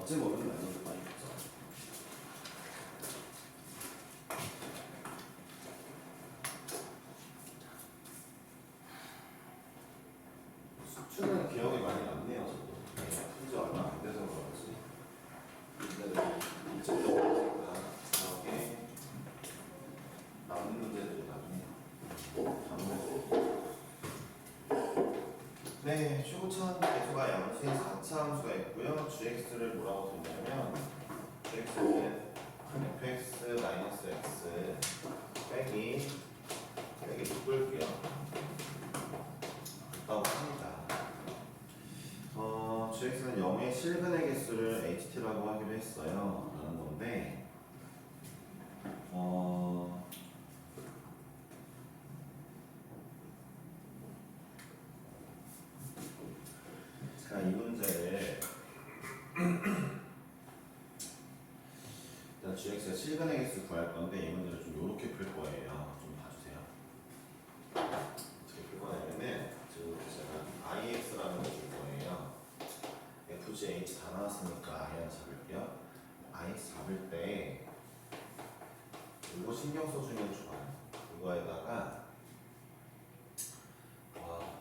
어찌 보면 난이도가 있죠. 수준은 기억이 많이 남네요, 저도. 푼지 얼마 안 돼서 그런지. 문제들이 기억에 남는 문제들이 많네요. 네, 최고차원 계수가 양수인 4차 함수가 있고요. gx를 뭐라고 듣냐면 gx는 fx-x 빼기 묶을게요. 라고 합니다. gx는 0의 실근의 개수를 ht라고 하기로 했어요. 라는 건데 제가 이 문제를 일단 gx가 실근의 개수 구할 건데 이 문제를 좀 요렇게 풀 거예요. 좀 봐주세요. 어떻게 풀 거냐면은 지금 이렇게 제가 ix라는 걸 줄 거예요. fg h 다 나왔으니까 i 하나 잡을게요. ix 잡을 때 이거 신경 써주면 좋아요. 이거에다가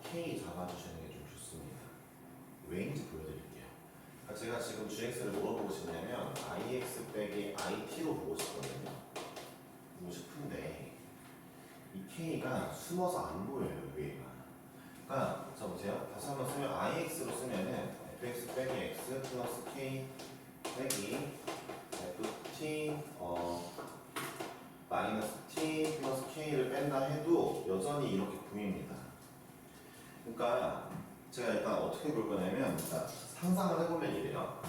k 잡아주시는 게 좀 좋습니다. 왜인지 보여드릴게요. 제가 지금 gx를 뭐로 보고 싶냐면 ix 빼기 it로 보고 싶거든요. 보고 싶은데 이 k가 숨어서 안 보여요, 위에가. 그러니까 자 보세요. 다시 한번 쓰면 ix로 쓰면은 fx 빼기 x 플러스 k 빼기 ft 마이너스 t 플러스 k를 뺀다 해도 여전히 이렇게 보입니다. 그러니까 제가 일단 어떻게 볼 거냐면 상상을 해보면 이래요.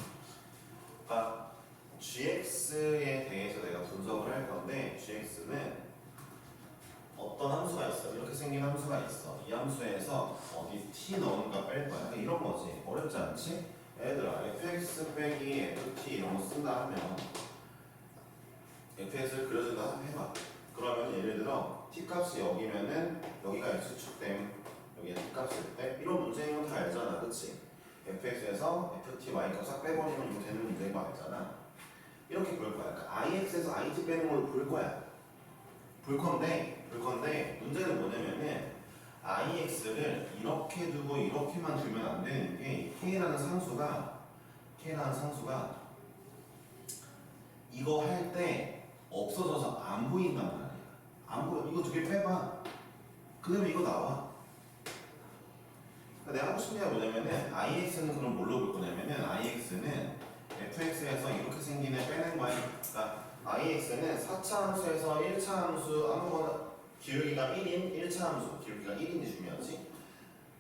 그러니까 gx에 대해서 내가 분석을 할 건데 gx는 어떤 함수가 있어. 이렇게 생긴 함수가 있어. 이 함수에서 어디 t 넣은가 뺄 거야. 이런 거지. 어렵지 않지? 얘들아 fx 빼기 ft 이런 거 쓴다 하면 fx를 그려준다 해봐. 그러면 예를 들어 t 값이 여기면은 여기가 x축됨, 여기가 t 값일 때 이런 문제인 건 다 알잖아, 그치? fx에서 ft y 값 빼버리면 이거 되는 문제인 거 알잖아. 이렇게 볼 거야. 그러니까 ix에서 it 빼는 걸로 볼 거야. 볼 건데 문제는 뭐냐면은 ix를 이렇게 두고 이렇게만 두면 안 되는 게 k라는 상수가 이거 할 때 없어져서 안 보인단 말이야. 안 보여. 이거 두 개 빼봐. 그러면 이거 나와. 그러니까 내가 하고 싶은 게 뭐냐면은 ix는 그럼 뭘로 볼 거냐면은 ix는 fx에서 이렇게 생긴 애 빼는 거야. 그러니까 ix는 4차 함수에서 1차 함수 아무거나 기울기가 1인 1차 함수 기울기가 1인이 중요하지.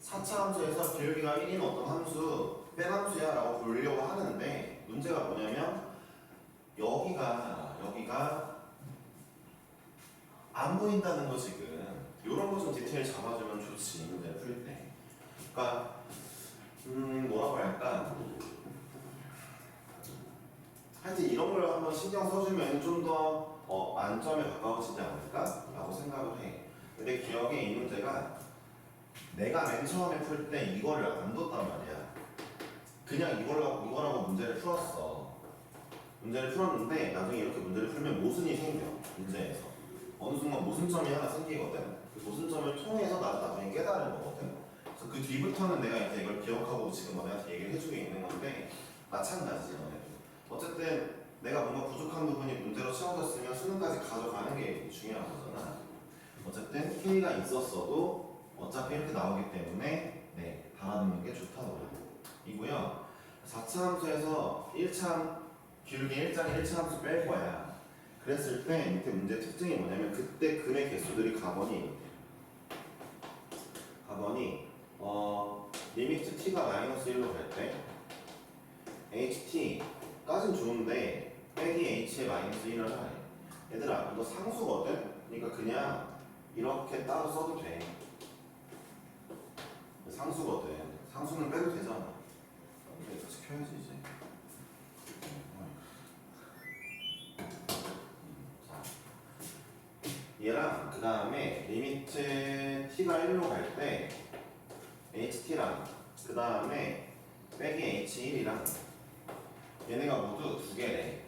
4차 함수에서 기울기가 1인 어떤 함수 뺀 함수야 라고 보려고 하는데 문제가 뭐냐면 여기가 안 보인다는 거 지금. 요런 거 좀 디테일 잡아주면 좋지, 문제를 풀 때. 그러니까 뭐라고 할까? 하여튼 이런 걸 한번 신경 써주면 좀 더 만점에 가까워지지 않을까? 라고 생각을 해. 근데 기억에 이 문제가 내가 맨 처음에 풀 때 이거를 안 뒀단 말이야. 그냥 이거라고 문제를 풀었어. 문제를 풀었는데 나중에 이렇게 문제를 풀면 모순이 생겨. 문제에서. 어느 순간 모순점이 하나 생기거든. 그 모순점을 통해서 나도 나중에 깨달은 거거든. 그래서 그 뒤부터는 내가 이제 이걸 기억하고 지금 너네한테 얘기를 해주고 있는 건데 마찬가지지, 너네도. 어쨌든 내가 뭔가 부족한 부분이 문제로 채워졌으면 수능까지 가져가는 게 중요한 거잖아. 어쨌든 K가 있었어도 어차피 이렇게 나오기 때문에 네, 달아두는 게 좋다고 이고요. 4차 함수에서 1차 기울기 1자리 1차 함수 뺄 거야. 그랬을 때 밑에 문제 특징이 뭐냐면 그때 근의 개수들이 가번이 리미트 t가 마이너스 1로 갈 때 ht까진 좋은데 빼기 h에 마이너스 1을 하래. 얘들아 이거 상수거든? 그러니까 그냥 이렇게 따로 써도 돼. 상수거든. 상수는 빼도 되잖아. 이렇게 같이 켜야지 이제. 얘랑 그 다음에 리미트 t가 1로 갈 때 ht랑 그 다음에 빼기 h1이랑 얘네가 모두 두 개래.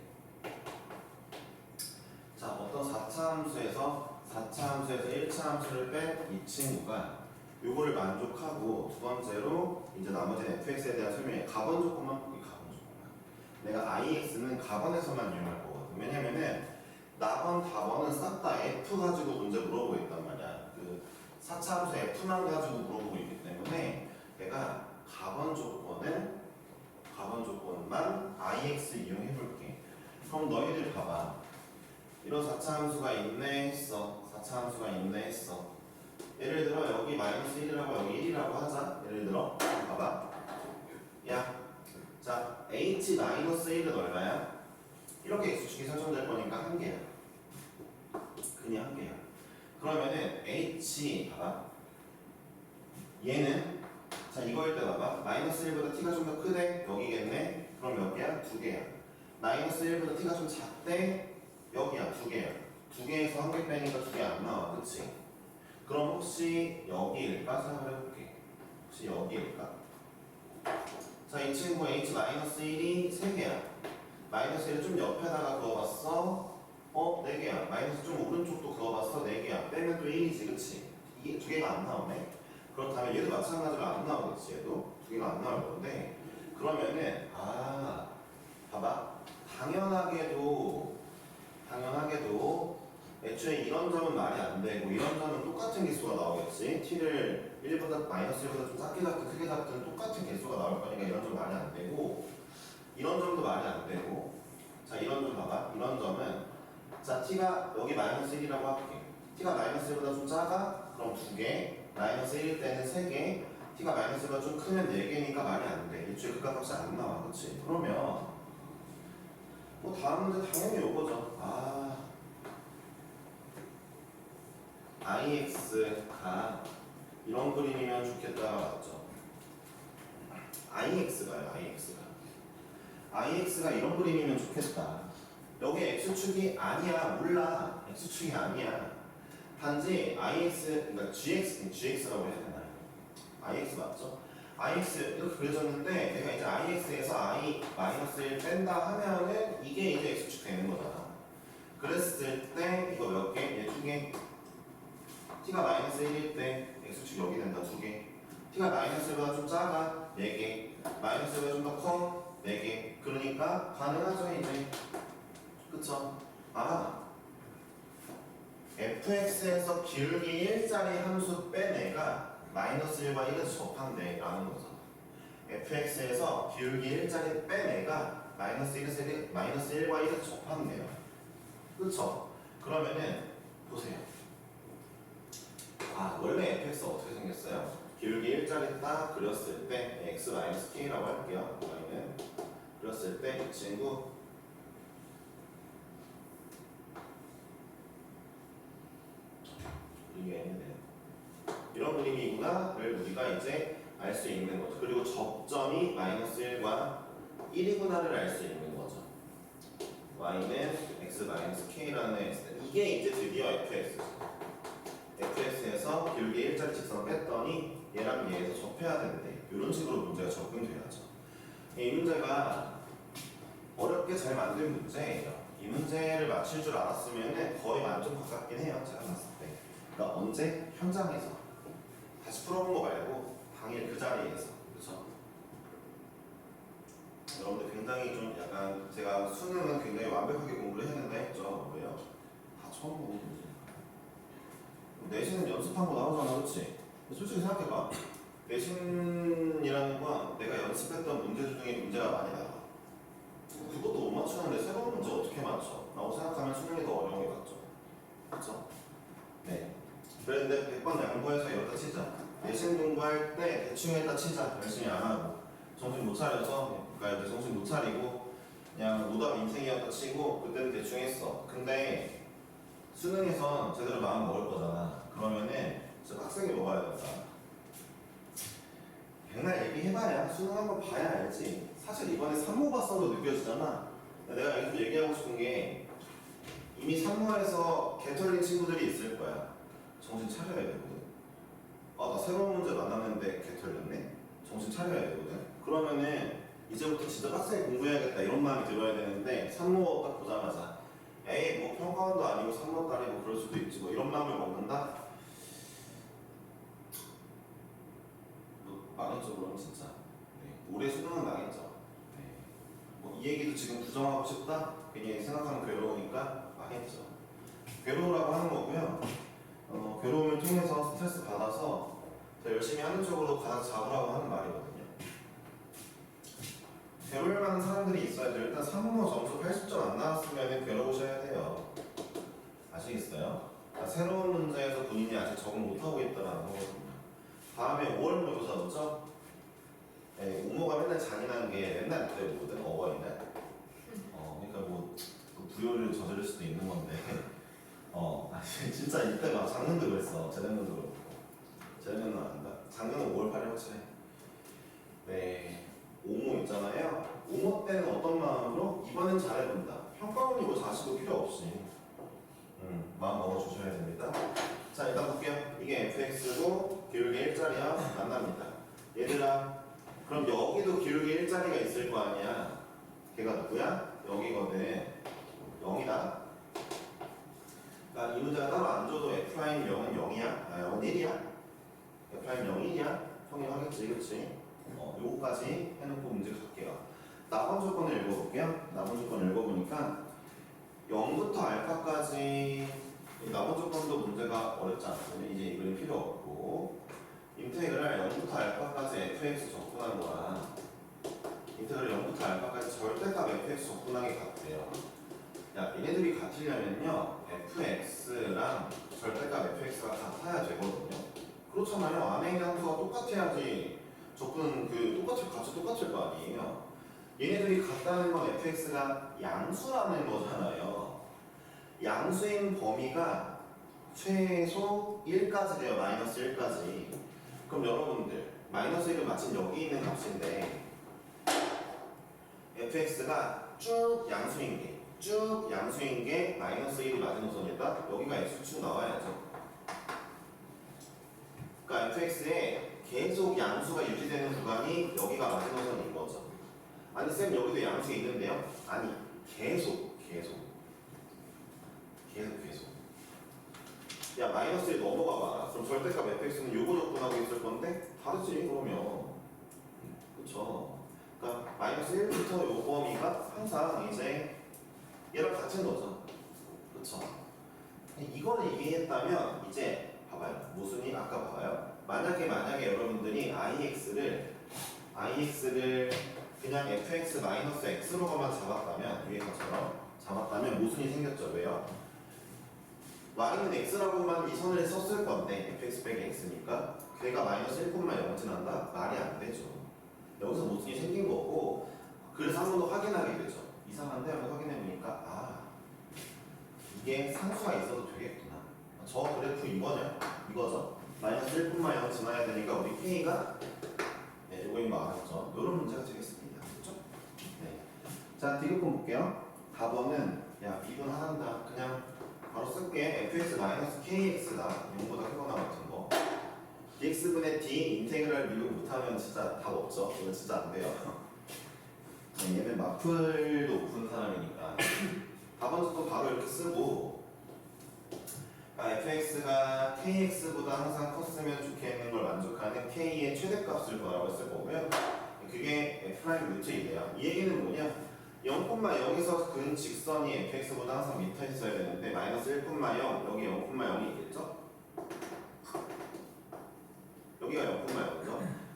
자, 어떤 4차 함수에서 1차 함수를 뺀 이 친구가 요거를 만족하고 두 번째로 이제 나머지는 fx에 대한 설명에 가번 조건만 볼게. 가번 조건만. 내가 ix는 가번에서만 이용할 거거든. 왜냐면은 나번, 다번은 싹 다 f 가지고 문제 물어보고 있단 말이야. 그 4차 함수 f만 가지고 물어보고 있기 때문에 내가 가번 조건만 ix 이용해 볼게. 그럼 너희들 봐봐. 이런 4차 함수가 있네 했어. 4차 함수가 있네 했어. 예를 들어 여기 마이너스 1이라고 여기 1이라고 하자. 예를 들어 봐봐. 야, 자 h 마이너스 1은 얼마야? 이렇게 x축이 설정될 거니까 한 개야. 그냥 한 개야. 그러면은 h 봐봐. 얘는 자 이거일 때 봐봐. 마이너스 1보다 t가 좀 더 크대. 여기겠네. 그럼 몇 개야? 두 개야. 마이너스 1보다 t가 좀 작대. 여기야. 두 개야. 두 개에서 한 개 빼니까 두 개 안 나와. 그치? 그럼 혹시 여기일까? 생각을 해볼게. 혹시 여기일까? 자, 이 친구 h-1이 3개야. 마이너스 1을 좀 옆에다가 그어봤어. 4개야. 마이너스 좀 오른쪽도 그어봤어. 4개야. 빼면 또 1이지. 그치? 이게 두 개가 안 나오네. 그렇다면 얘도 마찬가지로 안 나오겠지. 얘도 두 개가 안 나올 건데 그러면은 봐봐. 당연하게도 애초에 이런 점은 말이 안 되고 이런 점은 똑같은 개수가 나오겠지. t를 1보다 마이너스 1보다 좀 작게 잡든 크게 잡든 똑같은 개수가 나올 거니까 이런 점 말이 안 되고 이런 점도 말이 안 되고. 자, 이런 점 봐봐. 이런 점은 자 t가 여기 마이너스 1이라고 할게. t가 마이너스 1보다 좀 작아? 그럼 2개. 마이너스 1일 때는 3개. t가 마이너스 1보다 좀 크면 4개니까 말이 안 돼. 애초에 극값값이 안 나와. 그치? 그러면 뭐 다음 문제 당연히 요거죠. ix가 이런 그림이면 좋겠다 맞죠? ix가 이런 그림이면 좋겠다. 여기 x축이 아니야. 몰라. x축이 아니야. 단지 그러니까 gx라고 해야 되나요? ix 맞죠? ix 이렇게 그려졌는데 내가 이제 ix에서 i-1 뺀다 하면은 이게 이제 x축 되는 거잖아. 그랬을 때 이거 몇 개? 얘 2개. t가 마이너스 1일 때 x축 여기 된다. 2개. t가 마이너스 1보다 좀 작아. 4개. 마이너스 1보다 좀 더 커. 4개. 그러니까 가능하죠 이제. 그쵸? fx에서 기울기 1짜리 함수 뺀 애가 마이너스 1과 1에서 접한대 라는 거죠. fx에서 기울기 1짜리 뺀 애가 마이너스 1과 1에서 접한대요. 그쵸? 그러면은 보세요. 원래 fx 어떻게 생겼어요? 기울기 1짜리 딱 그렸을 때 x-k라고 할게요. y는 그렸을 때 이 친구 이런 그림이구나를 우리가 이제 알 수 있는 거죠. 그리고 접점이 마이너스 1과 1이구나를 알 수 있는 거죠. y는 x-k라는 이게 이제 드디어 fx죠. fx에서 기울기 1짜리 직선을 뺐더니 얘랑 얘에서 접해야 되는데 이런 식으로 문제가 접근돼야죠. 이 문제가 어렵게 잘 만든 문제예요. 이 문제를 맞힐 줄 알았으면 거의 만점 가깝긴 해요. 제가 봤을 때. 그러니까 언제? 현장에서. 다시 풀어본 거 말고 당일 그 자리에서. 그렇죠? 여러분들 굉장히 좀 약간 제가 수능은 굉장히 완벽하게 공부를 했는데 했죠. 왜요? 다 처음 보는 문제. 내신은 연습한 거 나오잖아. 그렇지? 솔직히 생각해봐. 내신이라는 건 내가 연습했던 문제 중에 문제가 많이 나와. 그것도 못 맞추는데 세 번 문제 어떻게 맞춰? 라고 생각하면 수능이 더 어려운 게 맞죠. 그렇죠? 네. 그런데 100번 양보해서 이렇다 치자. 내신 공부할 때 대충 했다 치자. 열심히 안 하고 정신 못 차려서 그러니까 이제 정신 못 차리고 그냥 오답 인생이었다 치고 그때는 대충 했어. 근데 수능에선 제대로 마음 먹을 거잖아. 그러면은 진짜 빡세게 먹어야 된다. 백날 얘기해봐야 수능 한번 봐야 알지. 사실 이번에 산모 봤어도 느껴지잖아. 내가 여기서 얘기하고 싶은 게 이미 산모에서 개 털린 친구들이 있을 거야. 정신 차려야 되거든. 나 새로운 문제 만났는데 개 털렸네. 정신 차려야 되거든. 그러면은 이제부터 진짜 빡세게 공부해야겠다 이런 마음이 들어야 되는데 산모 딱 보자마자 에이 뭐 평가원도 아니고 산모도 아니고 그럴 수도 있지 뭐 이런 마음을 먹는다? 뭐 망했죠 그럼 진짜. 네. 올해 수능은 망했죠. 네. 뭐 이 얘기도 지금 부정하고 싶다? 괜히 생각하면 괴로우니까 망했죠. 괴로우라고 하는 거고요. 괴로움을 통해서 스트레스 받아서 더 열심히 하는 쪽으로 가서 잡으라고 하는 말이거든요. 괴로울 만한 사람들이 있어야죠. 일단 산모 점수 80점 안 나왔으면 괴로우셔야 돼요. 아시겠어요? 그러니까 새로운 문제에서 본인이 아직 적응 못하고 있다는 거거든요. 다음에 5월 모의고사죠? 네, 우모가 맨날 잔인한 게 맨날 그때 뭐거든? 어버이날? 그러니까 뭐 부요를 저지를 수도 있는 건데 진짜 이때 막 작년도 그랬어. 재작년도 그렇고 재작년은 안다. 작년은 5월 8일 확실해. 네, 오모 있잖아요. 오모 때는 어떤 마음으로? 이번엔 잘해본다. 평가원이고 자시고 필요 없이 마음 먹어주셔야 됩니다. 자, 일단 볼게요. 이게 fx고 기울기 1자리야 만납니다. 얘들아, 그럼 여기도 기울기 1자리가 있을 거 아니야. 걔가 누구야? 여기거든. 0이다. 그러니까 이 문제가 따로 안 줘도 F'M은 0이야. 0은 1이야. F'M 0이야. 평행하겠지, 그치? 요거까지 해놓고 문제 갈게요. 나번 조건을 읽어볼게요. 나번 조건을 읽어보니까 0부터 알파까지 나번 조건도 문제가 어렵지 않거든요. 이제 이 그림 필요 없고 인테그랄 0부터 알파까지 fx 접근한 거랑 인테그랄 0부터 알파까지 절대값 fx 접근하게 같대요. 야, 얘네들이 같으려면요 fx랑 절대값 fx가 같아야 되거든요. 그렇잖아요. 안에 있는 함수가 똑같아야지 접근 같이 똑같을 거 아니에요. 얘네들이 같다는 건 fx가 양수라는 거잖아요. 양수인 범위가 최소 1까지 돼요. 마이너스 1까지. 그럼 여러분들 마이너스 1은 마침 여기 있는 값인데 fx가 쭉 양수인 게 마이너스 1이 마지노선이다. 여기가 x축 나와야죠. 그러니까 fx에 계속 양수가 유지되는 구간이 여기가 마지노선인 거죠. 아니 쌤 여기도 양수 있는데요? 아니 계속 야 마이너스 1 넘어가 봐라. 그럼 절대값 fx는 요거 접근하고 있을 건데 다르지 그러면. 그쵸. 그러니까 마이너스 1부터 요 범위가 항상 이제 얘랑 같은 거죠. 그쵸. 이거를 얘기했다면 이제 봐봐요. 무슨이 아까 봐봐요. 만약에 여러분들이 ix를 그냥 fx-x로만 잡았다면 위에 것처럼 잡았다면 모순이 생겼죠. 왜요? y는 x라고만 이 선을 썼을 건데 fx 빼기 x니까 걔가 마이너스 1,0 지난다? 말이 안 되죠. 여기서 모순이 생긴 거고 그래서 한 번 더 확인하게 되죠. 이상한데 한번 확인해보니까 이게 상수가 있어도 되겠구나. 저 그래프 이거죠. 마이너스 1,0 지나야 되니까 우리 k가 요거 이거 알았죠. 이런 문제가 되겠습니다. 그렇죠? 네. 자, 디귿권 볼게요. 답원은 미분한다. 그냥 바로 쓸게. fx-kx다. 0보다 크거나 같은 거. dx분의 d 인테그랄 미분 못하면 진짜 답 없죠. 이거 진짜 안 돼요. 얘는 마플 높은 사람이니까. 답원도 바로 이렇게 쓰고 fx가 kx보다 항상 컸으면 좋겠는 걸 만족하는 k의 최대값을 구하라고 했을 거고요. 그게 f'√2예요. 이 얘기는 뭐냐? 0,0에서 근 직선이 fx보다 항상 밑에 있어야 되는데 마이너스 1,0 여기 0,0이 있겠죠? 여기가 0,0죠?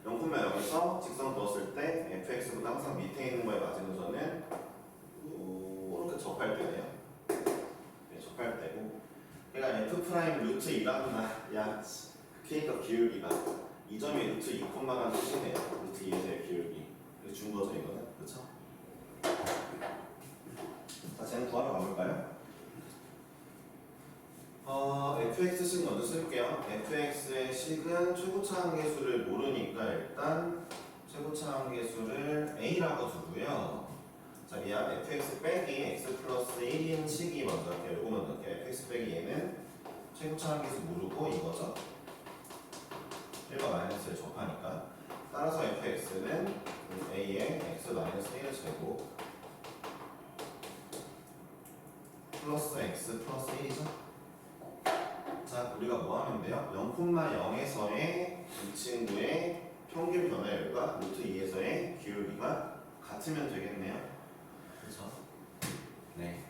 0,0에서 직선 그었을 때 fx보다 항상 밑에 있는 거에 마지노선은 이렇게 접할 때네요. 네, 접할 때고 그러니까 f'√2라구나. 야, k값 기울기가 이 점이 √2,란 뜻이네요. √2에서의 기울기. 그래서 준 거죠 이거는. 그렇죠? 자, 쟤는 구하러 가볼까요? fx식 먼저 쓸게요. fx의 식은 최고차 함계수를 모르니까 일단 최고차 함계수를 a라고 두고요. 자, 얘야 fx 빼기 x 플러스 1인 식이 먼저 할게요. 요거 먼저 할게요. fx 빼기 얘는 최고차 함계수 모르고 이거죠. 1과 마이너스를 접하니까 따라서 fx는 a의 x 마이너스 1의 제곱 플러스 x 플러스 1이죠. 자, 우리가 뭐 하면 돼요? 0,0에서의 이 친구의 평균 변화율과 루트 2에서의 기울기가 같으면 되겠네요. 그렇죠? 네.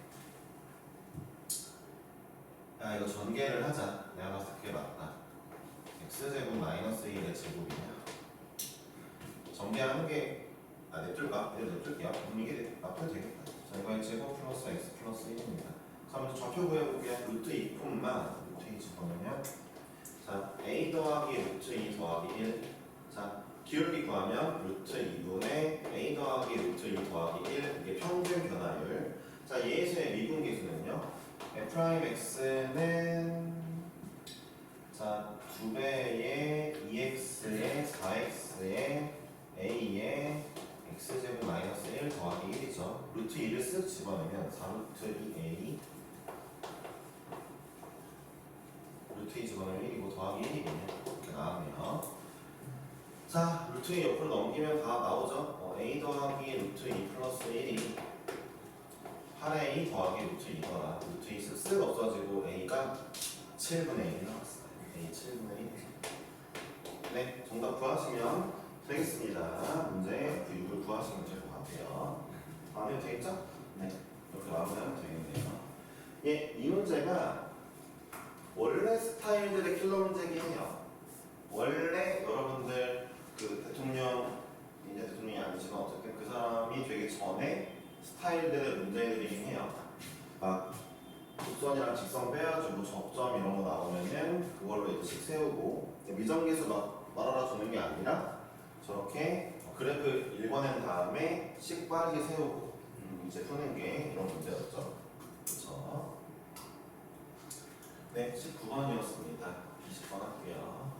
야, 이거 전개를 하자. 내가 봤을 때 그게 맞다. x제곱 마이너스 1의 제곱이냐. 전개하는 게 냅둘까? 이거 냅둘게요. 이게 납도 되겠다. 자, 이거의 제곱 플러스 x 플러스 1입니다. 자, 먼저 좌표 구해볼게요. 루트 2 콤마 루트 2 집어넣으면 자, a 더하기 루트 2 더하기 1. 자, 기울기 구하면 루트 2분의 a 더하기 루트 2 더하기 1. 이게 평균 변화율. 자, 얘에서의 미분계수는요. f'x는 자, 2배의 2x의 4x의 a의 x제곱 마이너스 1 더하기 1이죠. 루트 2를 쓱 집어넣으면 4루트 2a 루트 2 집어넣으면 1이고 더하기 1이군요. 이렇게 나왔네요. 자, 루트 2 옆으로 넘기면 다 나오죠. a 더하기 루트 2 플러스 1이 8a 더하기 루트 2더라. 루트 2 쓱 없어지고 a가 7분의 1이 나왔어요. a 7분의 1. 네, 정답 구하시면 되겠습니다. 문제 F6을 구하시면 될 것 같아요. 마음에 되겠죠? 네, 이렇게 마무리하면 되겠네요. 예, 이 문제가 원래 스타일들의 킬러 문제긴 해요. 원래 여러분들 그 대통령, 이제 대통령이 아니지만 어쨌든 그 사람이 되기 전에 스타일들의 문제들이긴 해요. 막 곡선이랑 직선 빼가지고 접점 이런 거 나오면은 그걸로 이제 식 세우고 미정계수 막 말아라 주는 게 아니라 저렇게 그래프 읽어낸 다음에 식 빠르게 세우고 이제 푸는 게 이런 문제였죠. 그렇죠? 네, 19번이었습니다. 20번 할게요.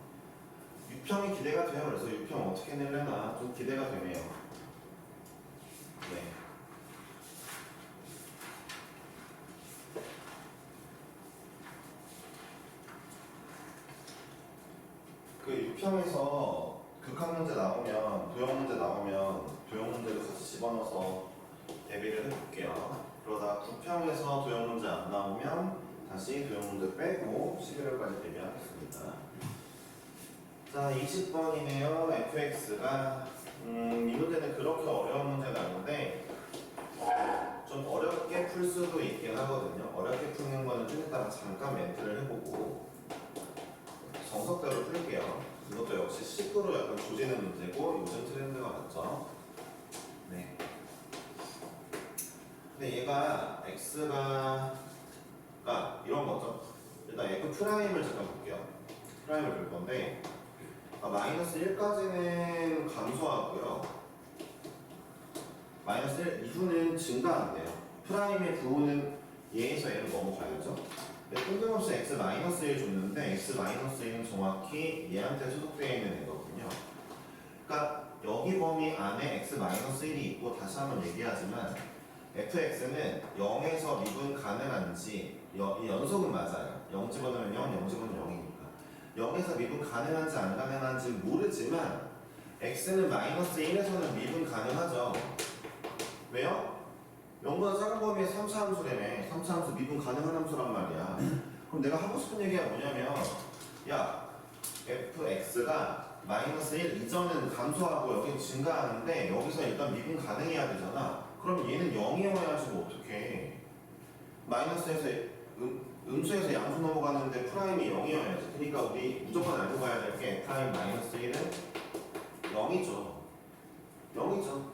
유평이 기대가 돼요. 그래서 유평 어떻게 내려나 좀 기대가 되네요. 네. 그 유평에서 극한 문제 나오면 도형 문제 나오면 도형 문제도 같이 집어넣어서 대비를 해볼게요. 그러다 9평에서 도형 문제 안 나오면 다시 도형 문제 빼고 11월까지 대비하겠습니다. 자, 20번이네요. fx가 이 문제는 그렇게 어려운 문제는 아닌데 좀 어렵게 풀 수도 있긴 하거든요. 어렵게 푸는 거는 좀 이따가 잠깐 멘트를 해보고 정석대로 풀게요. 이것도 역시 식으로 약간 조지는 문제고 요즘 트렌드가 맞죠? 네. 근데 얘가 x가 이런 거죠. 일단 f 프라임을 잠깐 볼게요. 프라임을 볼 건데 마이너스 1까지는 감소하고요. 마이너스 1 이후는 증가한대요. 프라임의 부호는 얘에서 얘로 넘어가야죠. 뜬금없이 x 마이너스 1 줬는데 x 마이너스 1은 정확히 얘한테 소속되어 있는 애거든요. 그러니까 여기 범위 안에 x 마이너스 1이 있고 다시 한번 얘기하지만 fx는 0에서 미분 가능한지 이 연속은 맞아요. 0 집어넣으면 0, 0 집어넣으면 0이니까 0에서 미분 가능한지 안 가능한지 모르지만 x는 마이너스 1에서는 미분 가능하죠. 왜요? 0보다 작은 범위의 3차 함수라며. 3차 함수 미분 가능한 함수란 말이야. 그럼 내가 하고 싶은 얘기가 뭐냐면 야 fx가 마이너스 1 이전은 감소하고 여기는 증가하는데 여기서 일단 미분 가능해야 되잖아. 그럼 얘는 0이어야지 뭐 어떡해. 마이너스에서 음수에서 양수 넘어가는데 프라임이 0이어야지. 그러니까 우리 무조건 알고 가야 될 게 프라임 마이너스 1은 0이죠. 0이죠.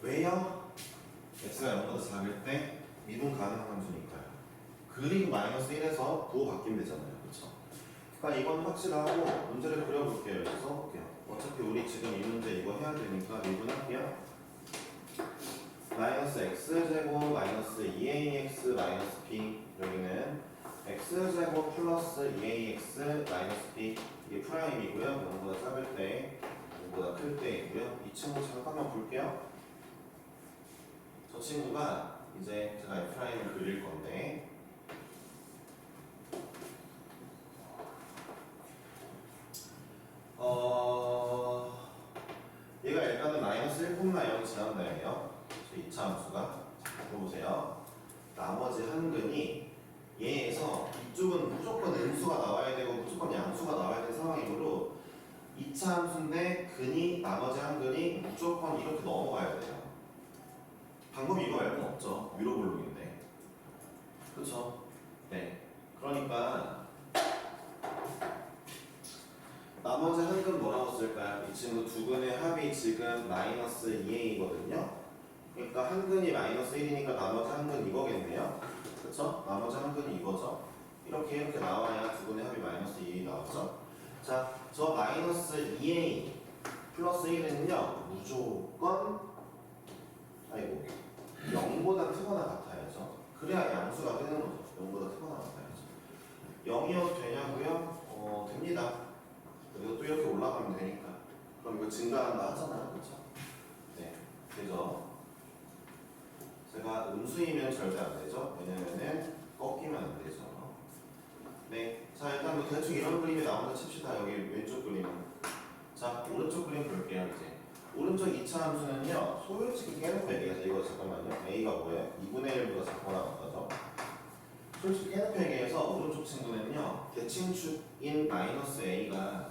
왜요? x가 0보다 작을 때 미분 가능한 함수니까요. 그리고 마이너스 1에서 부호 바뀌면 되잖아요. 그렇죠? 그러니까 이건 확실하고 문제를 그려볼게요. 여기서 써볼게요. 어차피 우리 지금 이 문제 이거 해야 되니까 미분할게요. 마이너스 x제곱 마이너스 2ax 마이너스 b 여기는 x제곱 플러스 2ax 마이너스 b 이게 프라임이고요. 0보다 작을 때 0보다 클 때이고요. 이 친구 잠깐만 볼게요. 저 친구가 이제 제가 F'을 그릴 건데 얘가 볼까? 보세요. 나머지 한 근이 얘에서 이쪽은 무조건 음수가 나와야 되고 무조건 양수가 나와야 되는 상황이므로 2차 함수인데 근이 나머지 한 근이 무조건 이렇게 넘어가야 돼요. 방법이 이거 말고는 없죠. 위로 볼록인데. 그렇죠? 네. 그러니까 나머지 한 근 뭐라고 쓸까요? 이 친구 두 근의 합이 지금 마이너스 2a거든요. 그러니까 한 근이 마이너스 1이니까 나머지 한 근 이거겠네요. 그쵸? 나머지 한 근이 이거죠. 이렇게 나와야 두 근의 합이 마이너스 2a 나오죠. 자, 저 마이너스 2a 플러스 1은요 무조건 0보다 크거나 같아야죠. 그래야 양수가 되는 거죠. 0보다 크거나 같아야죠. 0이어도 되냐고요? 됩니다. 그리고 또 이렇게 올라가면 되니까. 그럼 이거 증가한다 하잖아요. 그쵸? 네, 되죠. 제가 음수이면 절대 안 되죠. 왜냐면은 꺾이면 안 되죠. 네, 자 일단 뭐 대충 이런 그림이 나온다 칩시다. 여기 왼쪽 그림은. 자, 오른쪽 그림 볼게요. 이제 오른쪽 2차 함수는요 솔직히 깨놓고 얘기해서 이거 잠깐만요. a가 뭐예요? 2분의 1보다 작거나 같다죠. 솔직히 깨놓고 얘기해서 오른쪽 친구는요 대칭축인 마이너스 a가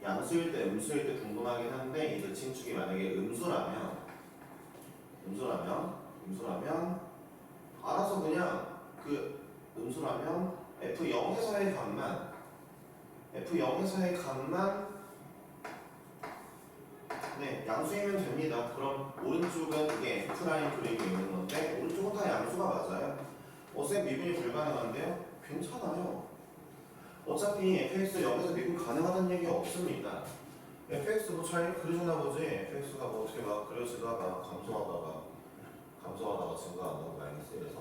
양수일 때 음수일 때 궁금하긴 한데 이 대칭축이 만약에 음수라면 알아서 그냥 그 음수라면 f0에서의 값만 네, 양수이면 됩니다. 그럼 오른쪽은 이게 F라인 그림이 있는 건데 오른쪽은 다 양수가 맞아요. 쌤 미분이 불가능한데요? 괜찮아요. 어차피 fx 0에서 미분 가능하다는 얘기 없습니다. fx 뭐 잘 그려주나 보지. fx가 뭐 어떻게 막 그려지다가 감소하다가 증가하다가 마이너스 1에서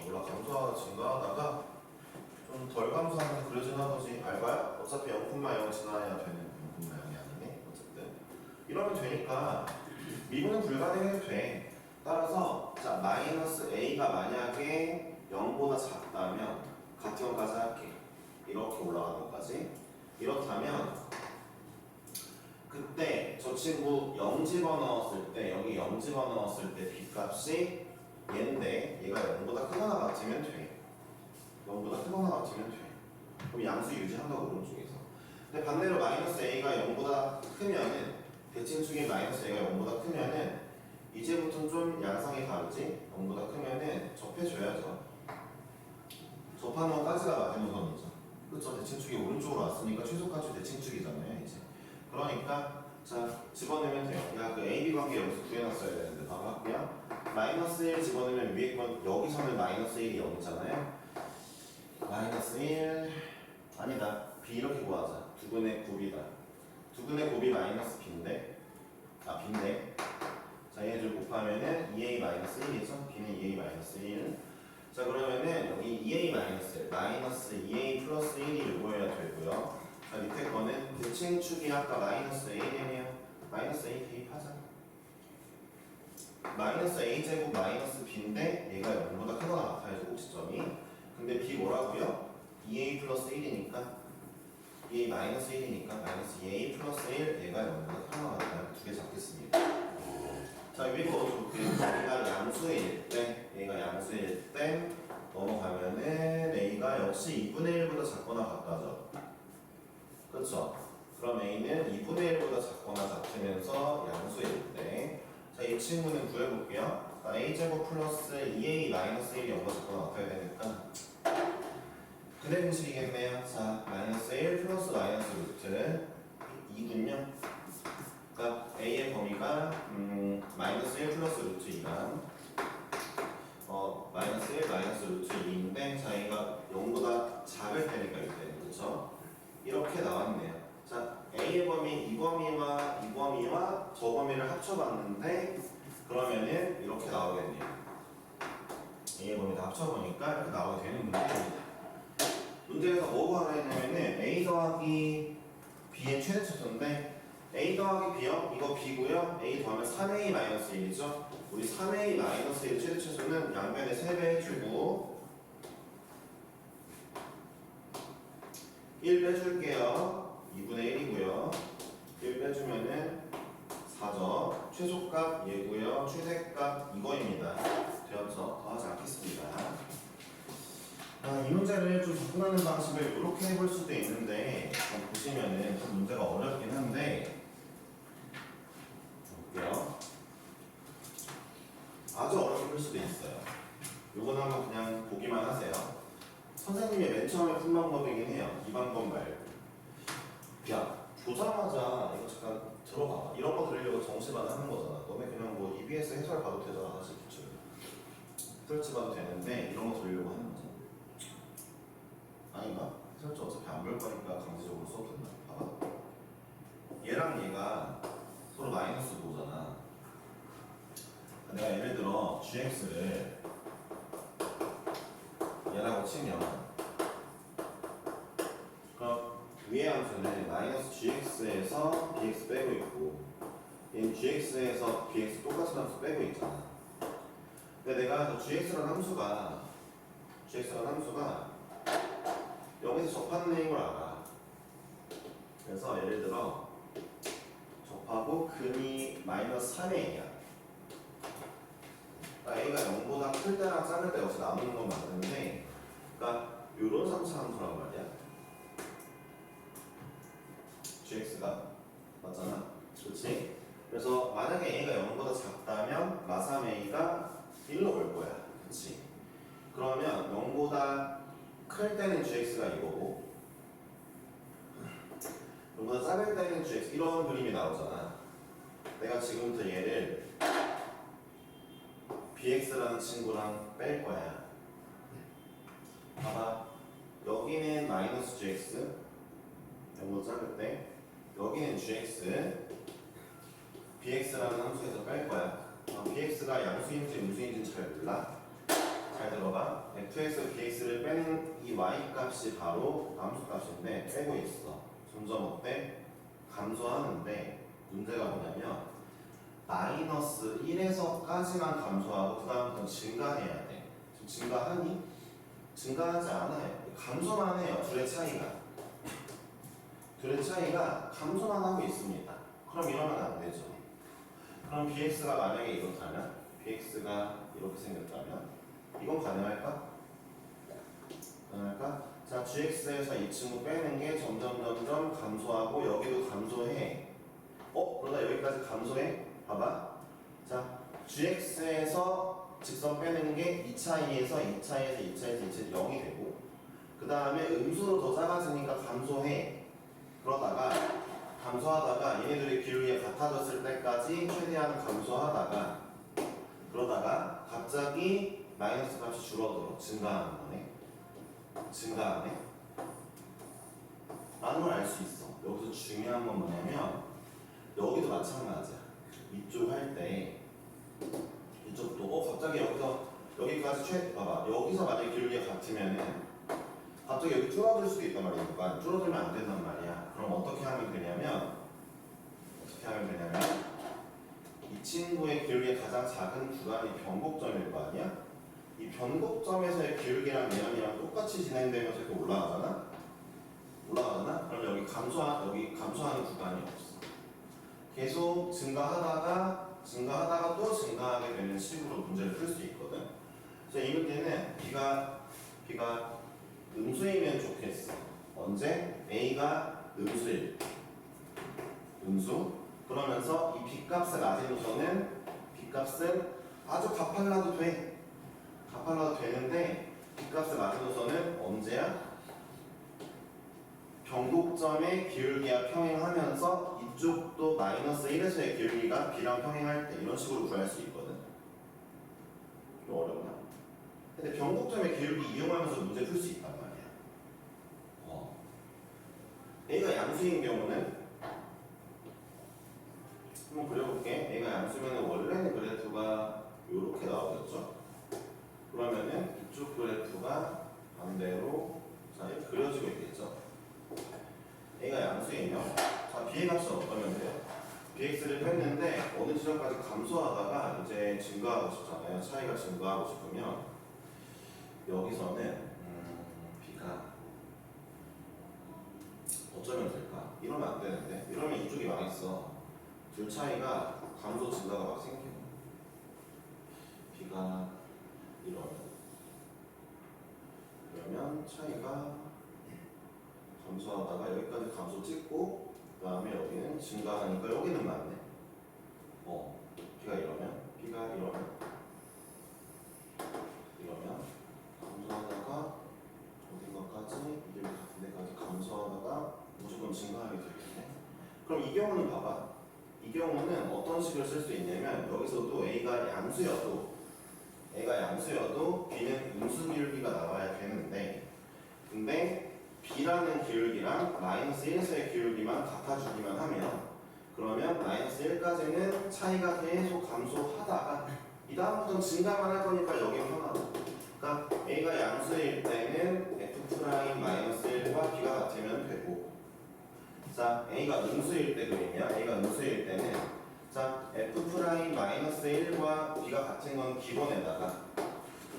몰라 감소하다가 증가하다가 좀 덜 감소하면서 그려지나 보지. 알바요? 어차피 0,0 지나야 되는 0,0이 아니네. 어쨌든 이러면 되니까 미분은 불가능해도 돼. 따라서 자 마이너스 a가 만약에 0보다 작다면 같은 것까지 할게. 이렇게 올라가는 것까지. 이렇다면 그때 저 친구 0 집어넣었을 때 여기 0 집어넣었을 때 b값이 얘인데 얘가 0보다 크거나 같으면 돼. 0보다 크거나 같으면 돼. 그럼 양수 유지한다고 오른쪽에서. 근데 반대로 마이너스 a가 0보다 크면은 대칭축인 마이너스 a가 0보다 크면은 이제부터는 좀 양상이 다르지. 0보다 크면은 접해줘야죠. 접하는 것까지가 마지노선이죠. 그렇죠. 대칭축이 오른쪽으로 왔으니까 최소값이 대칭축이잖아요. 이제. 그러니까 자 집어넣으면 돼요. 야 그 a, b 관계 여기서 구해놨어야 되는데 바로 할게요. 마이너스 1 집어넣으면 위에 건 여기서는 마이너스 1이 0이잖아요. 마이너스 1 아니다. b 이렇게 구하자. 두근의 곱이다. 두근의 곱이 마이너스 b인데 b인데 자 얘들 곱하면은 2a 마이너스 1이죠. b는 2a 마이너스 1. 자 그러면은 여기 2a 마이너스 1 마이너스 2a 플러스 1이 요거여야 되고요. 자 밑에 거는 대칭축이 아까 마이너스 a네요. 마이너스 a 대입하자. 마이너스 a 제곱 마이너스 b인데 얘가 0보다 크거나 같아야죠. 꼭지점이. 근데 b 뭐라고요? 2a 플러스 1이니까 2a 마이너스 1이니까 마이너스 2a 플러스 1 얘가 0보다 크거나 같아요. 두 개 잡겠습니다. 자 위에 거 볼게요. 얘가 양수일 때 넘어가면은 a가 역시 2분의 1보다 작거나 같다죠. 그렇죠? 그럼 a는 2분의 1보다 작거나 같으면서 양수일 때 자 이 친구는 구해볼게요. a제곱 플러스 2a 마이너스 1이 0보다 작거나 같아야 되니까 근해 공식이겠네요. 자 마이너스 1 플러스 마이너스 루트 2군요. 그러니까 a의 범위가 마이너스 1 플러스 루트 2가 마이너스 1 마이너스 루트 2인데 자 얘가 0보다 작을 테니까 이때 그렇죠? 이렇게 나왔네요. 자 a의 범위 이 범위와 저 범위를 합쳐봤는데 그러면은 이렇게 나오겠네요. a의 범위 다 합쳐보니까 이렇게 나오게 되는 문제입니다. 문제에서 뭐가 하나 했냐면은 a 더하기 b의 최대차수인데 a 더하기 b요? 이거 b고요. a 더하면 3a 마이너스 1이죠. 우리 3a 마이너스 1 최대차수는 양변에 3배 해주고 1 빼줄게요. 2분의 1이고요. 1 빼주면은 4죠. 최소값 얘고요. 최대값 이거입니다. 되었죠? 더하지 않겠습니다. 이 문제를 좀 접근하는 방식을 이렇게 해볼 수도 있는데 보시면은 좀 문제가 어렵긴 한데 볼게요. 아주 어렵게 풀 수도 있어요. 요거는 한번 그냥 보기만 하세요. 선생님이 맨 처음에 푼 방법이긴 해요. 이 방법 말고. 야, 보자마자 이거 잠깐 들어봐. 이런 거 들으려고 정시반 하는 거잖아. 너네 그냥 뭐 EBS 해설 봐도 되잖아. 사실 기출. 해설지 봐도 되는데 이런 거 들으려고 하는 거잖아. 아닌가? 해설지 어차피 안 볼 거니까 강제적으로 써도 된다. 봐봐. 얘랑 얘가 서로 마이너스 5잖아. 내가 예를 들어 gx를 얘라고 치면 그럼 위의 함수는 마이너스 gx에서 bx 빼고 있고 얘는 gx에서 bx 똑같은 함수 빼고 있잖아. 근데 내가 gx라는 함수가 여기서 접하는 걸 알아. 그래서 예를 들어 접하고 근이 마이너스 3의 a야. a가 0보다 클 때랑 작을 때 여기서 나누는 건 맞는데 그러니까 요런 3차 함수란 말이야. gx가 맞잖아. 그렇지? 그래서 만약에 a가 0보다 작다면 마삼a가 1로 올 거야. 그렇지? 그러면 0보다 클 때는 gx가 이거고 0보다 작을 때는 gx 이런 그림이 나오잖아. 내가 지금부터 얘를 bx라는 친구랑 뺄 거야. 봐봐. 여기는 마이너스 gx 0보다 작을 때 여기는 gx bx라는 함수에서 뺄 거야. bx가 양수인지 음수인지는 잘 몰라. 잘 들어봐. fx, bx를 빼는 이 y 값이 바로 함수 값인데 빼고 있어. 점점 어때? 감소하는데 문제가 뭐냐면 마이너스 1에서까지만 감소하고 그 다음부터는 증가해야 돼. 지금 증가하니? 증가하지 않아요. 감소만 해요. 둘의 차이가 감소만 하고 있습니다. 그럼 이러면 안 되죠. 그럼 bx가 만약에 이렇다면 bx가 이렇게 생겼다면 이건 가능할까? 가능할까? 자, gx에서 이 친구 빼는 게 점점 감소하고 여기도 감소해. 그러다 여기까지 감소해? 봐봐. 자, gx에서 직선 빼는 게 2차이에서 0이 되고 그 다음에 음수로 더 작아지니까 감소해. 감소하다가 얘네들의 기울기가 같아졌을 때까지 최대한 감소하다가 그러다가 갑자기 마이너스 값이 줄어들어. 증가하는 거네. 증가하네. 라는 걸 알 수 있어. 여기서 중요한 건 뭐냐면 여기도 마찬가지야. 이쪽 할 때 이쪽도 갑자기 여기까지 봐봐. 여기서 만약에 기울기가 같으면은 갑자기 여기 줄어들 수도 있단 말이니까 줄어들면 안 된단 말이야. 그럼 어떻게 하면 되냐면 이 친구의 기울기가 가장 작은 구간이 변곡점일 거 아니야? 이 변곡점에서의 기울기랑 얘랑 똑같이 진행되면서 이렇게 올라가잖아? 그럼 여기 감소하는 구간이 없어. 계속 증가하다가 또 증가하게 되는 식으로 문제를 풀 수 있거든. 그래서 이 문제는 B가 음수이면 좋겠어. 언제? A가 음수일 때. 음수. 그러면서 이 B값을 가지고서는 B값은 아주 가팔라도 되는데 B값을 가지고서는 언제야? 변곡점의 기울기와 평행하면서 이쪽도 마이너스 1에서의 기울기가 B랑 평행할 때 이런 식으로 구할 수 있거든. 좀 어렵나? 근데 변곡점의 기울기 이용하면서 문제 풀 수 있단 말이야. A가 양수인 경우는 한번 그려볼게. A가 양수면 원래는 그래프가 이렇게 나오겠죠? 그러면은 이쪽 그래프가 반대로 이렇게 그려지고 있겠죠? A가 양수이면 B의 값이 어떠면 돼요? bx를 뺐는데 어느 지점까지 감소하다가 이제 증가하고 싶잖아요. 차이가 증가하고 싶으면 여기서는 B가 어쩌면 될까? 이러면 안 되는데 이러면 이쪽이 망했어. 둘 차이가 감소 증가가 막 생겨. B가 이러면 차이가 감소하다가 여기까지 감소 찍고 그 다음에 여기는 증가하니까 여기는 맞네. B가 이러면 감소하다가 어딘가까지 이게 같은 데까지 감소하다가 무조건 증가하게 되겠네. 그럼 이 경우는 봐봐. 이 경우는 어떤 식으로 쓸 수 있냐면 여기서도 A가 양수여도 B는 음수 기울기가 나와야 되는데 근데 B라는 기울기랑 마이너스 1에서의 기울기만 같아주기만 하면 그러면 마이너스 1까지는 차이가 계속 감소하다가 이 다음부터는 증가만 할 거니까 여기 편하고 그러니까 A가 양수일 때는 F'-1과 B가 같으면 되고 자 A가 음수일 때 그러면 A가 음수일 때는 자 F'-1과 B가 같은 건 기본에다가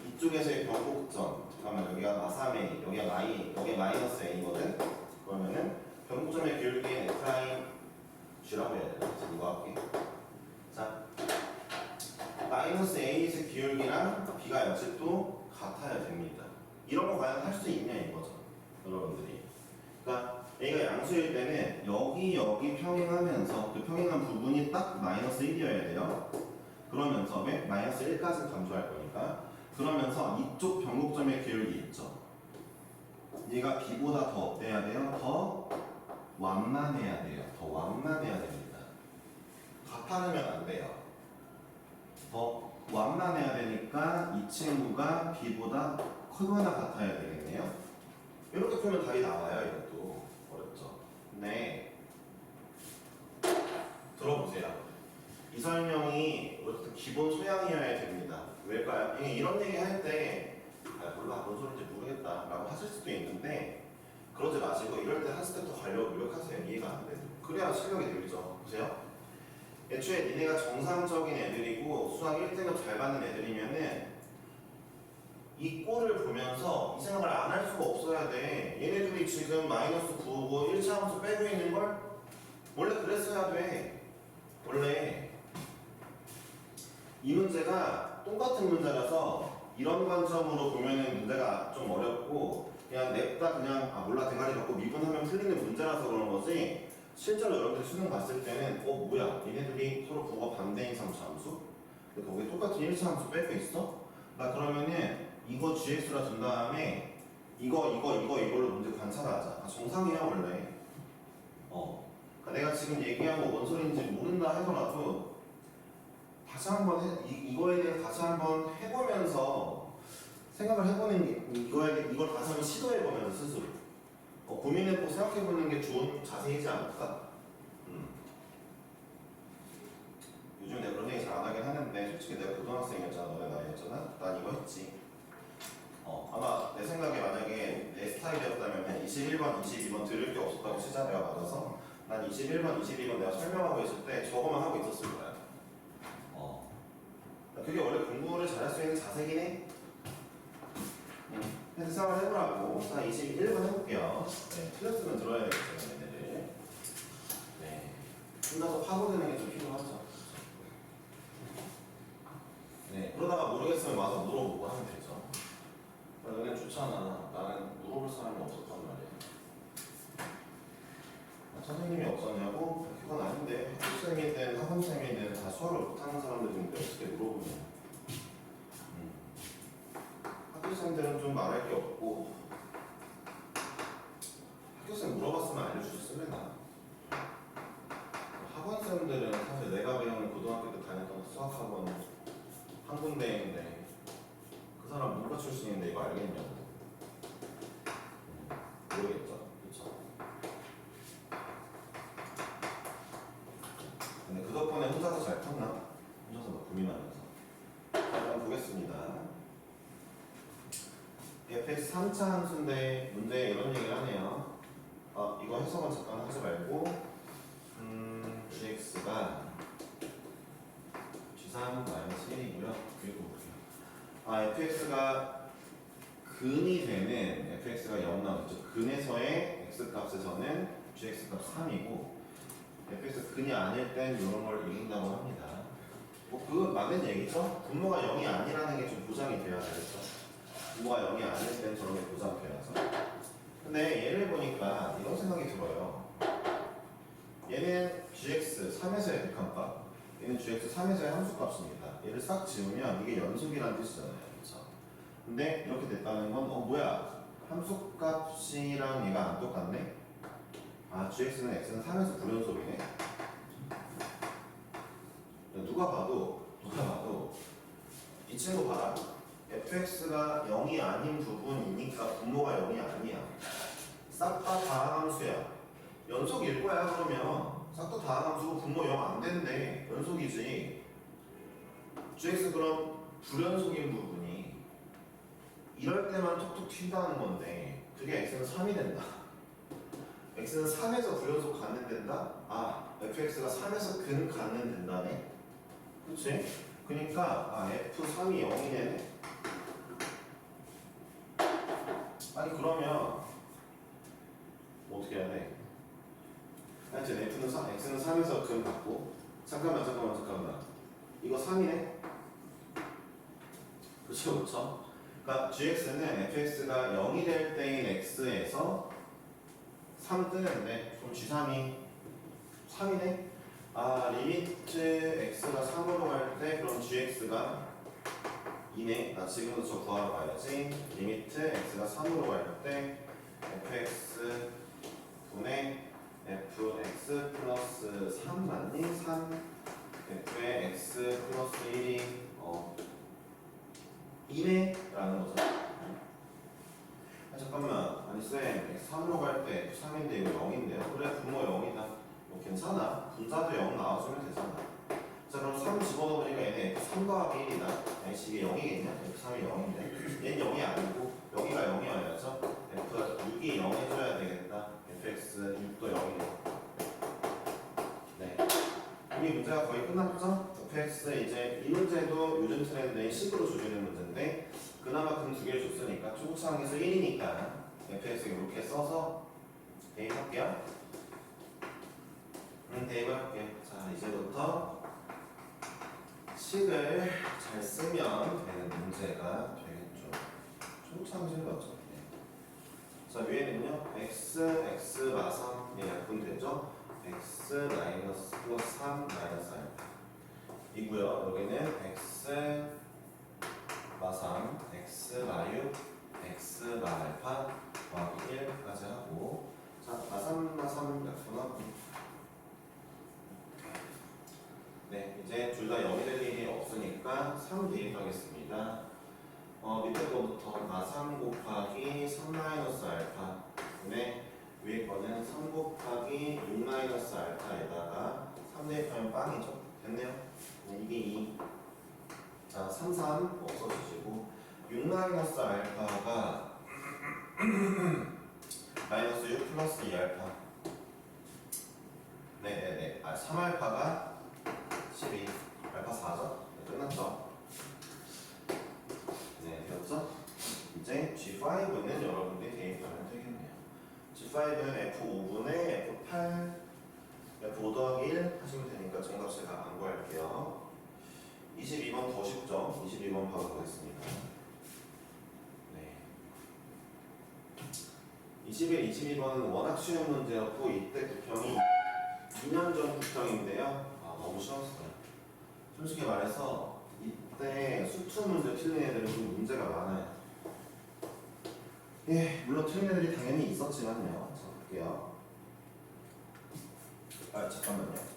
이쪽에서의 변곡점 잠깐만 여기가 마삼A 여기가 여기 마이너스 A거든 그러면은 변곡점의 기울기는 F'G라고 해야 되나? 이거 할게 자 마이너스 A에서 기울기랑 B가 역시 또 같아야 됩니다 이런 거 과연 할 수 있냐 이거죠 여러분들이 그러니까 A가 양수일 때는 여기 평행하면서 그 평행한 부분이 딱 마이너스 1이어야 돼요 그러면서 왜? 마이너스 1까지 감소할 거니까 그러면서 이쪽 변곡점의 기울기 있죠 얘가 B보다 더 어때야 돼요? 더 완만해야 돼요 더 완만해야 됩니다 같아지면 안 돼요 더 완만해야 되니까 이 친구가 B보다 크거나 같아야 되겠네요 이렇게 풀면 답이 나와요 이것도 어렵죠 네 들어보세요 이 설명이 어쨌든 기본 소양이어야 됩니다 왜일까요? 이런 얘기 할때 몰라 뭔 소리인지 모르겠다 라고 하실 수도 있는데 그러지 마시고 이럴 때 한 스텝 더 가려고 노력하세요 이해가 안 돼도 그래야 실력이 늘죠 보세요 애초에 니네가 정상적인 애들이고 수학 1등급 잘 받는 애들이면은 이 꼴을 보면서 이 생각을 안 할 수가 없어야 돼 얘네들이 지금 마이너스 9고 1차 함수 빼고 있는 걸 원래 그랬어야 돼 원래 이 문제가 똑같은 문제라서 이런 관점으로 보면은 문제가 좀 어렵고 그냥 냅다 그냥 몰라 대가리 갖고 미분하면 풀리는 문제라서 그런 거지 실제로 여러분들 수능 봤을 때는 뭐야 얘네들이 서로 부호가 반대인 3차 함수? 근데 거기에 똑같은 1차 함수 빼고 있어? 나 그러면은 이거 GX라 둔 다음에 이걸로 문제 관찰하자 정상이야 원래 그러니까 내가 지금 얘기한 거 뭔 소리인지 모른다 하더라도 다시 한번 이거에 대해서 다시 한번 해보면서 생각을 해보는 게 이걸 다시 한번 시도해보면서 스스로 고민해보고 생각해보는 게 좋은 자세이지 않을까? 요즘 내가 그런 얘기 잘 안 하긴 하는데 솔직히 내가 고등학생이었잖아 너네 나이였잖아 난 이거 했지 아마 내 생각에 만약에 내 스타일이었다면 21번, 22번 들을 게 없었다고 시작 내가 맞아서 난 21번, 22번 내가 설명하고 있을 때 저거만 하고 있었을 거야 그게 원래 공부를 잘할 수 있는 자세긴 해 해서 생각을 해보라고 자 21번 해볼게요 네, 틀렸으면 들어야 되겠죠 얘네들 네, 혼자서 파고드는 게 좀 필요하죠 네, 그러다가 모르겠으면 와서 물어보고 하면 되죠 너네 좋잖아 나는 물어볼 사람이 없었단 말이야 선생님이 없었냐고? 그건 아닌데 학교생이든 학원생이든 다 수학을 못하는 사람들인데 어떻게 물어보냐 학교생들은 좀 말할 게 없고 학교생 물어봤으면 알려주셨으면 나 학원생들은 사실 내가 배우는 고등학교 때 다녔던 수학학원 한 군데인데 그 사람 문과 출신인데 이거 알겠냐고 모르겠죠 그쵸 근데 그 덕분에 혼자서 잘 컸나? 혼자서 막 고민하면서 한번 보겠습니다 fx 3차 함수인데 문제에 이런 얘기를 하네요 이거 해석은 잠깐 하지 말고 gx가 g3-1이고요 그리고 fx가 근이 되는 fx가 0 나오죠 근에서의 x값에서는 gx값 3이고 fx 근이 아닐 땐 이런 걸 이긴다고 합니다. 뭐 그거 맞는 얘기죠? 분모가 0이 아니라는 게 좀 보장이 돼야 되겠죠. 분모가 0이 아닐 땐 저런 게 보장돼야죠. 근데 얘를 보니까 이런 생각이 들어요. 얘는 gx 3에서의 극한값, 얘는 gx 3에서의 함수값입니다. 얘를 싹 지우면 이게 연속이라는 뜻이잖아요. 그렇죠? 근데 이렇게 됐다는 건 뭐야? 함수값이랑 얘가 안 똑같네? 아, gx는 x는 3에서 불연속이네. 누가 봐도 이 친구 봐라. fx가 0이 아닌 부분이니까 분모가 0이 아니야. 싹 다 다항함수야. 연속일 거야. 그러면 싹 다 다항함수고 분모 0 안 된대. 연속이지. gx 그럼 불연속인 부분이 이럴 때만 톡톡 튄다는 건데 그게 x는 3이 된다. x는 3에서 불연속 갖는 된다? 아, fx가 3에서 근 갖는 된다네? 그치? 그니까 f3이 0이 되네? 아니 그러면 뭐 어떻게 해야 돼? 하여튼 x는 3에서 근 갖고 잠깐만 이거 3이네? 그쵸? 그러니까 gx는 fx가 0이 될 때인 x에서 3 뜨는데 그럼 g3이 3이네? 아, 리미트 x가 3으로 갈 때 그럼 gx가 2네. 나 지금부터 저 구하러 가야지. 리미트 x가 3으로 갈 때 fx 분의 fx 플러스 3 맞니? 3 f의 x 플러스 1이 2네? 라는 거죠. 아, 잠깐만. 아니 쌤 x 3으로 갈 때 f3인데 이거 0인데요? 그래 분모 0이다. 뭐 괜찮아. 분자도 0 나와주면 되잖아. 자 그럼 3 집어넣으니까 얘네 f3 더하기 1이다. 아니 이게 0이겠냐? f3이 0인데 얘는 0이 아니고 여기가 0이어야죠. f가 6이 0 해줘야 되겠다. fx 6도 0이네. 네. 이미 문제가 거의 끝났죠? fx 이제 이 문제도 요즘 트렌드인 10으로 줄이는 문제인데 그나마 근 두 개를 줬으니까 초고차항에서 1이니까 fx 이렇게 써서 대입할게요. 대입할게요. 자 이제부터 식을 잘 쓰면 되는 문제가 되겠죠. 초고차항식을 넣죠. 자 위에는요 x 마삼 약분 되죠. x 마이너스 플러스 3 마이너스 알파 이고요. 여기는 x 마3 x 마6 x 마알파 더하기 1까지 하고 자 마3 약분하고 네 이제 둘 다 0이 될 일이 없으니까 3 대입하겠습니다. 밑에 거부터 마3 곱하기 3 마이너스 알파 분의 위에 거는 3 곱하기 6 마이너스 알파에다가 3 대입하면 빵이죠. 됐네요. 이게 2. 자, 3, 3 없어지시고 6 마이너스 알파가 마이너스 6 플러스 2 알파 네네네 3 알파가 12 알파 4죠? 네, 끝났죠? 네 되었죠? 이제 G5는 여러분들이 대입하면 되겠네요. G5는 F5분의 F8 F5 더하기 1 하시면 되니까 정답 제가 안 구할게요. 22번 더 쉽죠? 22번 바로 가겠습니다. 네. 21, 22번은 워낙 쉬운 문제였고 이때 구평이 2년 전 구평인데요. 너무 쉬웠어요. 솔직히 말해서 이때 수투 문제 틀린 애들은 좀 문제가 많아요. 예, 물론 틀린 애들이 당연히 있었지만요. 자, 볼게요. 잠깐만요.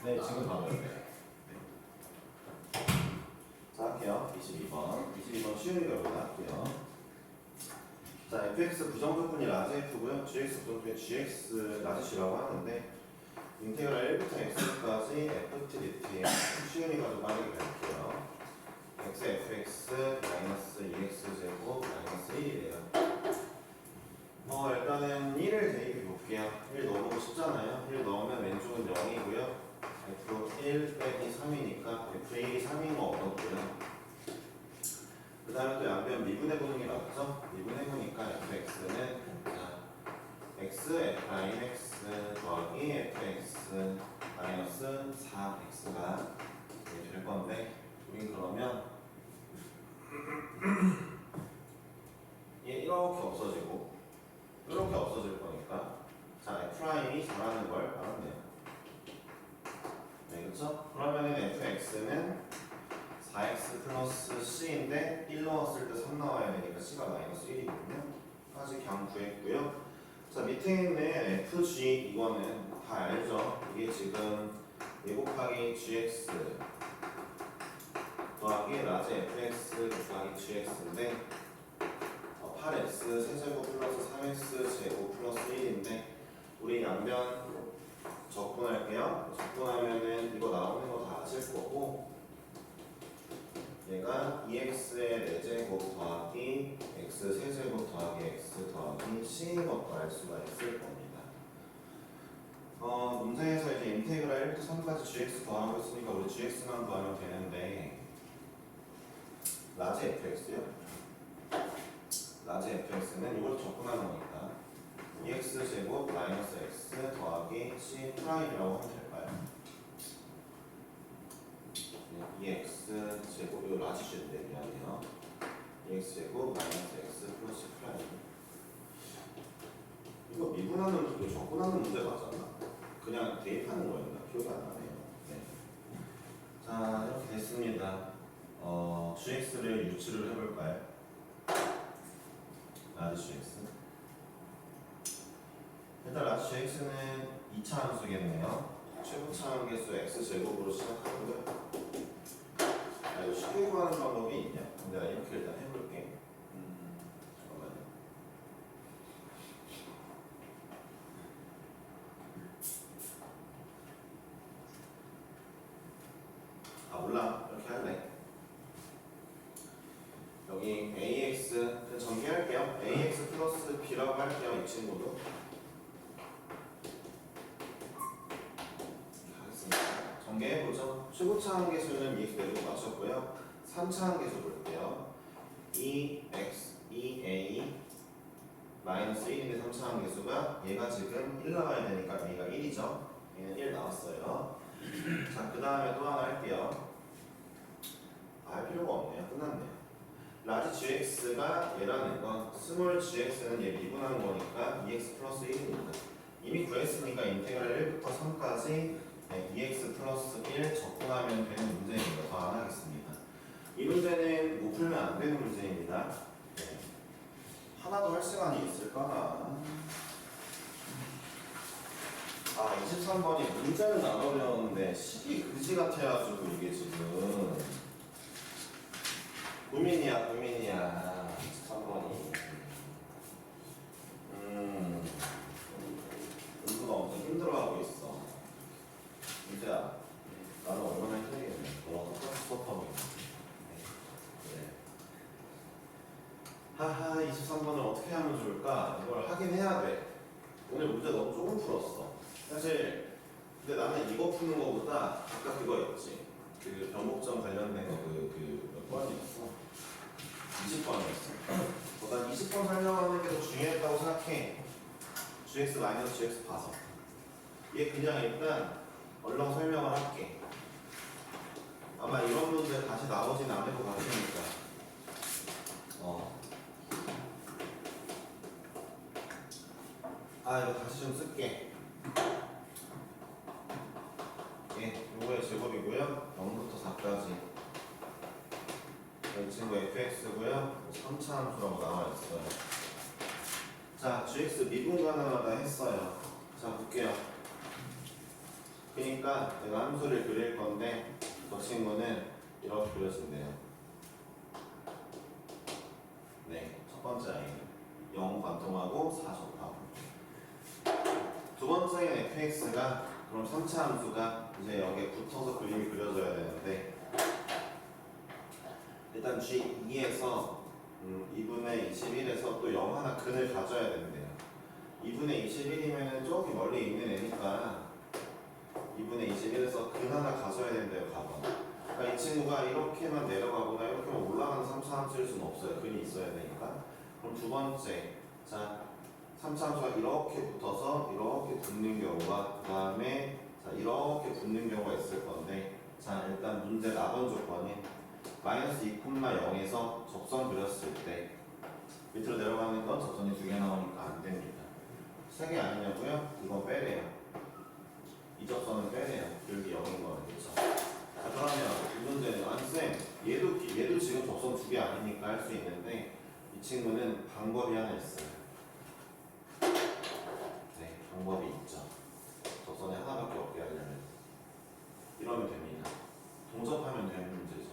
네, 지금 바로 옆에. 네. 자, 할게요. 22번. 22번 쉬운 거 여기다 할게요. 자, fx 부정조건이 라지 f고요. gx 부정조건이 gx 라지 g라고 하는데 인테그랄 1부터 x까지 ft dt 쉬운이 가지고 빠르게 갈게요. x fx 마이너스 2x 제곱 마이너스 1이래요. 일단은 1을 대입해 볼게요. 1 넣어보고 싶잖아요. 1 넣으면 왼쪽은 0이고요. F 1 빼기 3이니까 F1이 3인 거 얻었고요. 그 다음에 또 양변 미분해보는 게 낫죠? 미분해보니까 fx는 x f'x 더하기 fx 마이너스 4x가 될 건데 우린 그러면 얘 이렇게 없어지고 이렇게 없어질 거니까 자 f'이 잘하는 걸 알았네요. 네, 그렇죠? 그러면은 fx는 4x 플러스 c인데 1 넣었을 때 3 나와야 되니까 c가 마이너스 1이거든요. 까지 그냥 구했고요. 자 밑에 있는 fg 이거는 다 알죠? 이게 지금 2 곱하기 gx 더하기 라지 fx 곱하기 gx인데 8x 세제곱 플러스 3x 제곱 플러스 1인데 우리 양변 적분할게요. 적분하면은 이거 나오는 거 다 아실 거고 얘가 2x의 4제곱 더하기 x 세제곱 더하기 x 더하기 c인 것도 알 수가 있을 겁니다. 문제에서 이제 인테그랄 1부터 3까지 gx 더하고 있으니까 우리 gx만 구하면 되는데 라지 fx요? 라지 fx는 이걸 적분하는 거니까 2x 제곱 마이너스 x 더하기 c 프라임이라고 하면 될까요? 2x 제곱 이거 라지인데 미안해요. 2x 제곱 마이너스 x 플러스 프라임 이거 미분하는 이거 적분하는 문제 맞았나? 그냥 대입하는 거였나? 기억이 안 나네요. 네. 자 이렇게 됐습니다. gx를 유추를 해볼까요? 라지 gx 일단 라지 gx는 2차 함수겠네요. 최고차 함계수 x제곱으로 시작하고요. 이거 쉽게 구하는 방법이 있냐? 내가 이렇게 일단 해볼게. 잠깐만요. 몰라. 이렇게 할래. 여기 ax 전개할게요. ax 플러스 b라고 할게요. 이 친구도. 전개해보죠. 최고차 함계수는 EX 내주고 맞췄고요. 3차 함계수 볼게요. 2a 마이너스 1인데 3차 함계수가 얘가 지금 1 나와야 되니까 a가 1이죠. 얘는 1 나왔어요. 자, 그 다음에 또 하나 할게요. 할 필요가 없네요. 끝났네요. 라지 gx가 얘라는 건 스몰 gx는 얘 미분하는 거니까 2x 플러스 1입니다. 이미 구했으니까 인테그랄 1부터 3까지 2x 플러스 1 적분하면 되는 문제입니다. 더 안 하겠습니다. 이 문제는 못 풀면 안 되는 문제입니다. 네. 하나 더 할 시간이 있을까? 23번이 문제는 안 어려웠는데 식이 그지 같아가지고 이게 지금 고민이야. 23번이 공부가 엄청 힘들어하고 있어. 민재야, 나는 얼마나 힘들겠네. 너랑 똑같이 수업하고 있는데. 그래. 하하, 23번을 어떻게 하면 좋을까? 이걸 하긴 해야 돼. 오늘 문제 너무 조금 풀었어. 사실, 근데 나는 이거 푸는 거보다 아까 그거 있지. 그 변곡점 관련된 거 몇 번이었어? 20번이었어. 난 20번 설명하는 게 더 중요했다고 생각해. gx 마이너스 gx 봐서. 얘 그냥 일단 얼른 설명을 할게. 아마 이런 문제 다시 나오진 않을 것 같으니까. 이거 다시 좀 쓸게. 예, 요거의 제곱이고요. 0부터 4까지. 이 친구 fx고요. 3차 함수라고 나와 있어요. 자, gx 미분 가능하다 했어요. 자, 볼게요. 그러니까 내가 함수를 그릴 건데 저 친구는 이렇게 그려진대요. 네, 첫 번째 아이는 0 관통하고 4 접하고. 두 번째인 fx가 그럼 3차 함수가 이제 여기에 붙어서 그림이 그려져야 되는데 일단 g2에서 2분의 21에서 또 0 하나 근을 가져야 된대요. 2분의 21이면 저기 멀리 있는 애니까 2분의 21에서 근 하나 가져야 된대요. 가봐. 그러니까 이 친구가 이렇게만 내려가거나 이렇게만 올라가는 3차 함수일 수는 없어요. 근이 있어야 되니까. 그럼 두 번째, 자 3차 함수가 이렇게 붙어서 이렇게 붙는 경우가, 그 다음에 자 이렇게 붙는 경우가 있을 건데, 자 일단 문제 나번 조건이 마이너스 2,0에서 접선 그렸을 때 밑으로 내려가는 건 접선이 2개 나오니까 안 됩니다. 3개 아니냐고요? 이건 빼래요. 이 접선은 빼래요. 여기 0인 거는. 그렇죠? 자 그러면 이 문제는 쌤 얘도 지금 접선 2개 아니니까 할 수 있는데 이 친구는 방법이 하나 있어요. 네, 방법이 있죠. 접선에 하나밖에 없게 하려면 이러면 됩니다. 동접하면 되는 문제죠.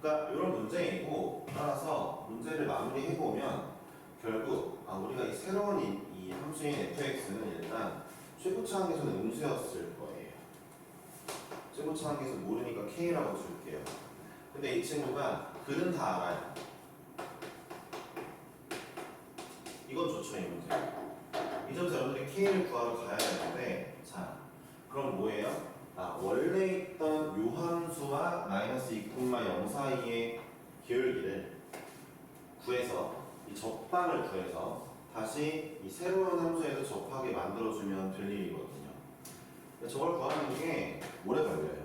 그러니까 이런 문제이고, 따라서 문제를 마무리해보면 결국 우리가 이 새로운 이 함수인 fx는 일단 최고차 한계수는 음수였을 거예요. 최고차 한계수 모르니까 k라고 줄게요. 근데 이 친구가 글은 다 알아요. 이건 좋죠, 이 문제. 이 점에서 여러분들이 k를 구하러 가야 되는데, 자 그럼 뭐예요? 원래 있던 요함수와 마이너스 2,0 사이의 기울기를 구해서 이 접방을 구해서 다시 이 새로운 함수에서 접하게 만들어주면 될 일이거든요. 근데 저걸 구하는 게 오래 걸려요.